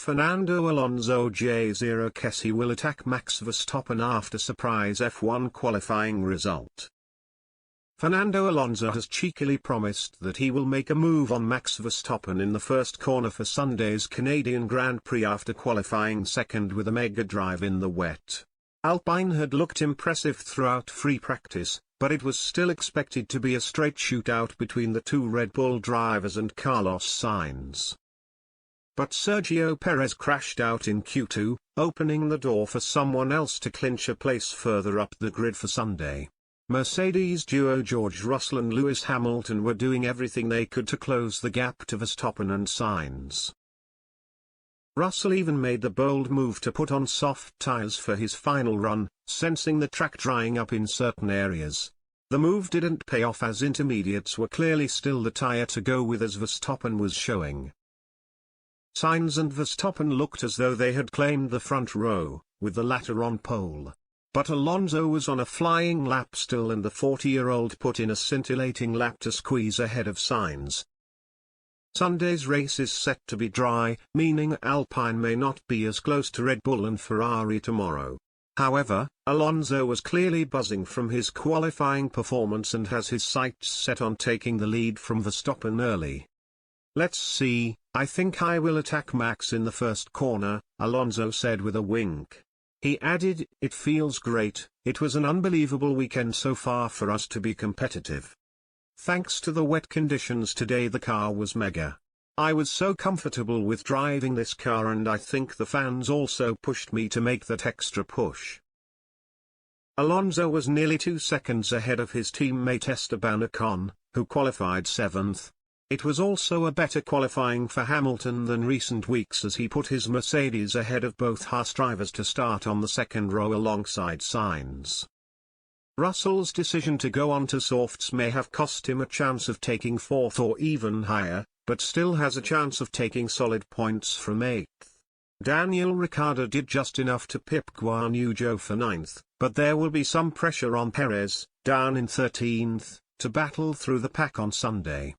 Fernando Alonso j0kes will attack Max Verstappen after surprise F1 qualifying result. Fernando Alonso has cheekily promised that he will make a move on Max Verstappen in the first corner for Sunday's Canadian Grand Prix after qualifying second with a mega drive in the wet. Alpine had looked impressive throughout free practice, but it was still expected to be a straight shootout between the two Red Bull drivers and Carlos Sainz. But Sergio Perez crashed out in Q2, opening the door for someone else to clinch a place further up the grid for Sunday. Mercedes duo George Russell and Lewis Hamilton were doing everything they could to close the gap to Verstappen and Sainz. Russell even made the bold move to put on soft tyres for his final run, sensing the track drying up in certain areas. The move didn't pay off as intermediates were clearly still the tyre to go with, as Verstappen was showing. Sainz and Verstappen looked as though they had claimed the front row, with the latter on pole. But Alonso was on a flying lap still, and the 40-year-old put in a scintillating lap to squeeze ahead of Sainz. Sunday's race is set to be dry, meaning Alpine may not be as close to Red Bull and Ferrari tomorrow. However, Alonso was clearly buzzing from his qualifying performance and has his sights set on taking the lead from Verstappen early. "Let's see, I think I will attack Max in the first corner," Alonso said with a wink. He added, "It feels great, it was an unbelievable weekend so far for us to be competitive. Thanks to the wet conditions today the car was mega. I was so comfortable with driving this car, and I think the fans also pushed me to make that extra push." Alonso was nearly 2 seconds ahead of his teammate Esteban Ocon, who qualified 7th. It was also a better qualifying for Hamilton than recent weeks, as he put his Mercedes ahead of both Haas drivers to start on the second row alongside Sainz. Russell's decision to go on to softs may have cost him a chance of taking 4th or even higher, but still has a chance of taking solid points from 8th. Daniel Ricciardo did just enough to pip Guan Yu Zhou for 9th, but there will be some pressure on Perez, down in 13th, to battle through the pack on Sunday.